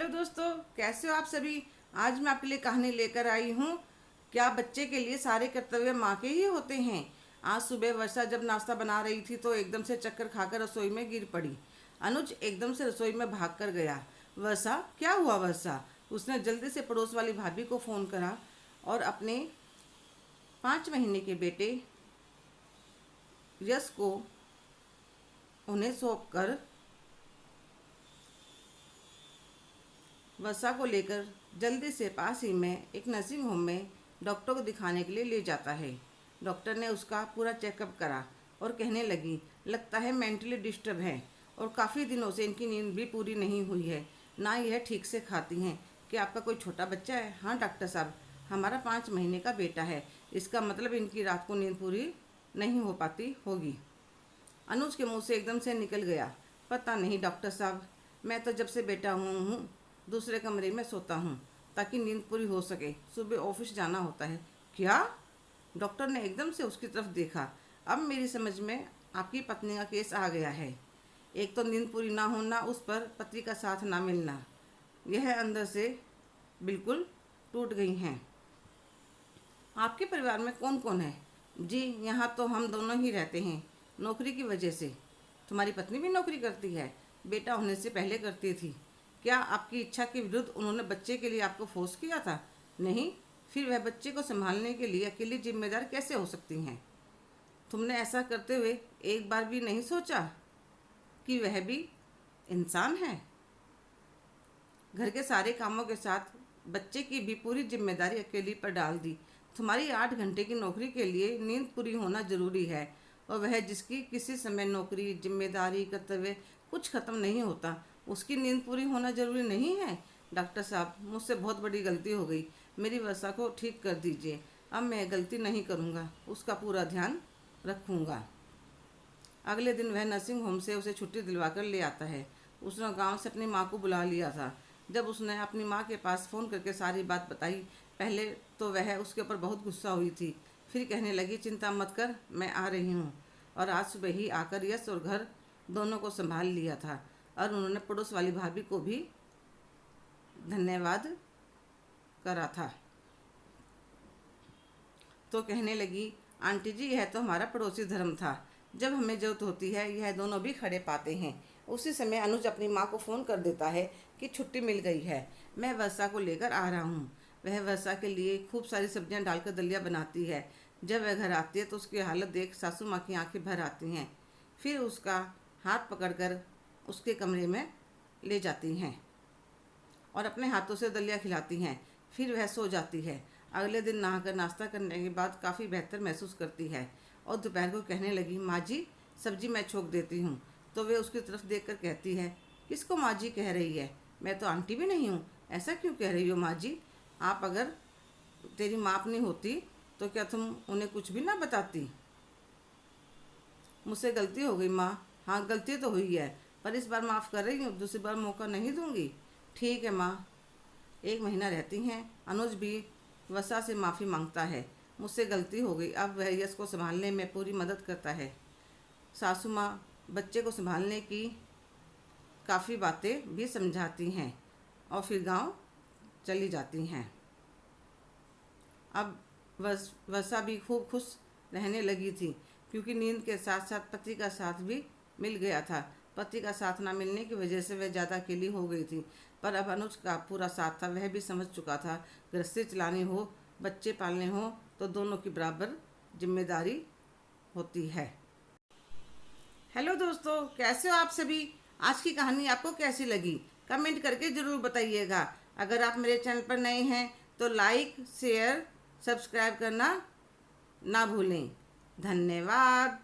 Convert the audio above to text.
दोस्तों, कैसे हो आप सभी। आज मैं आपके लिए कहानी लेकर आई हूँ। क्या बच्चे के लिए सारे कर्तव्य माँ के ही होते हैं। आज सुबह वर्षा जब नाश्ता बना रही थी तो एकदम से चक्कर खाकर रसोई में गिर पड़ी। अनुज एकदम से रसोई में भाग कर गया। वर्षा, क्या हुआ वर्षा। उसने जल्दी से पड़ोस वाली भाभी को फ़ोन करा और अपने 5 महीने के बेटे यश को उन्हें सौंप कर वर्षा को लेकर जल्दी से पास ही में एक नर्सिंग होम में डॉक्टर को दिखाने के लिए ले जाता है। डॉक्टर ने उसका पूरा चेकअप करा और कहने लगी, लगता है मेंटली डिस्टर्ब है और काफ़ी दिनों से इनकी नींद भी पूरी नहीं हुई है, ना यह ठीक से खाती हैं। क्या आपका कोई छोटा बच्चा है। हाँ डॉक्टर साहब, हमारा 5 महीने का बेटा है। इसका मतलब इनकी रात को नींद पूरी नहीं हो पाती होगी। अनुज के मुंह से एकदम से निकल गया, पता नहीं डॉक्टर साहब, मैं तो जब से बेटा हूँ दूसरे कमरे में सोता हूँ ताकि नींद पूरी हो सके। सुबह ऑफिस जाना होता है। क्या। डॉक्टर ने एकदम से उसकी तरफ देखा। अब मेरी समझ में आपकी पत्नी का केस आ गया है। एक तो नींद पूरी ना होना, उस पर पति का साथ ना मिलना, यह अंदर से बिल्कुल टूट गई हैं। आपके परिवार में कौन कौन है। जी, यहाँ तो हम दोनों ही रहते हैं, नौकरी की वजह से। तुम्हारी पत्नी भी नौकरी करती है। बेटा होने से पहले करती थी। क्या आपकी इच्छा के विरुद्ध उन्होंने बच्चे के लिए आपको फोर्स किया था। नहीं, फिर वह बच्चे को संभालने के लिए अकेली जिम्मेदार कैसे हो सकती हैं। तुमने ऐसा करते हुए एक बार भी नहीं सोचा कि वह भी इंसान है। घर के सारे कामों के साथ बच्चे की भी पूरी जिम्मेदारी अकेली पर डाल दी। तुम्हारी 8 घंटे की नौकरी के लिए नींद पूरी होना जरूरी है, और वह जिसकी किसी समय नौकरी, जिम्मेदारी, कर्तव्य कुछ खत्म नहीं होता, उसकी नींद पूरी होना जरूरी नहीं है। डॉक्टर साहब, मुझसे बहुत बड़ी गलती हो गई, मेरी वर्षा को ठीक कर दीजिए। अब मैं गलती नहीं करूँगा, उसका पूरा ध्यान रखूँगा। अगले दिन वह नर्सिंग होम से उसे छुट्टी दिलवा कर ले आता है। उसने गांव से अपनी माँ को बुला लिया था। जब उसने अपनी माँ के पास फ़ोन करके सारी बात बताई, पहले तो वह उसके ऊपर बहुत गुस्सा हुई थी। फिर कहने लगी, चिंता मत कर, मैं आ रही हूँ। और आज सुबह ही आकर यश और घर दोनों को संभाल लिया था, और उन्होंने पड़ोस वाली भाभी को भी धन्यवाद करा था। तो कहने लगी, आंटी जी, यह तो हमारा पड़ोसी धर्म था। जब हमें जरूरत होती है यह दोनों भी खड़े पाते हैं। उसी समय अनुज अपनी माँ को फ़ोन कर देता है कि छुट्टी मिल गई है, मैं वर्षा को लेकर आ रहा हूँ। वह वर्षा के लिए खूब सारी सब्जियाँ डालकर दलिया बनाती है। जब वह घर आती है तो उसकी हालत देख सासू माँ की आंखें भर आती हैं। फिर उसका हाथ पकड़कर उसके कमरे में ले जाती हैं और अपने हाथों से दलिया खिलाती हैं। फिर वह सो जाती है। अगले दिन नहाकर नाश्ता करने के बाद काफ़ी बेहतर महसूस करती है और दोपहर को कहने लगी, माँ जी, सब्जी मैं छोक देती हूँ। तो वे उसकी तरफ देखकर कहती है, किसको माँ जी कह रही है, मैं तो आंटी भी नहीं हूँ, ऐसा क्यों कह रही हो माँ जी। आप अगर तेरी माँ अपनी होती तो क्या तुम उन्हें कुछ भी ना बताती। मुझसे गलती हो गई माँ। हाँ, गलती तो हुई है, पर इस बार माफ़ कर रही हूँ, दूसरी बार मौका नहीं दूंगी। ठीक है माँ। 1 महीना रहती हैं। अनुज भी वर्षा से माफ़ी मांगता है। मुझसे गलती हो गई। अब वह यश को संभालने में पूरी मदद करता है। सासू माँ बच्चे को संभालने की काफ़ी बातें भी समझाती हैं और फिर गांव चली जाती हैं। अब वर्षा भी खूब खुश रहने लगी थी, क्योंकि नींद के साथ साथ पति का साथ भी मिल गया था। पति का साथ ना मिलने की वजह से वह ज़्यादा अकेली हो गई थी, पर अब अनुज का पूरा साथ था। वह भी समझ चुका था, गृहस्थी चलानी हो, बच्चे पालने हो, तो दोनों की बराबर जिम्मेदारी होती है। हेलो दोस्तों, कैसे हो आप सभी। आज की कहानी आपको कैसी लगी, कमेंट करके ज़रूर बताइएगा। अगर आप मेरे चैनल पर नए हैं तो लाइक, शेयर, सब्सक्राइब करना ना भूलें। धन्यवाद।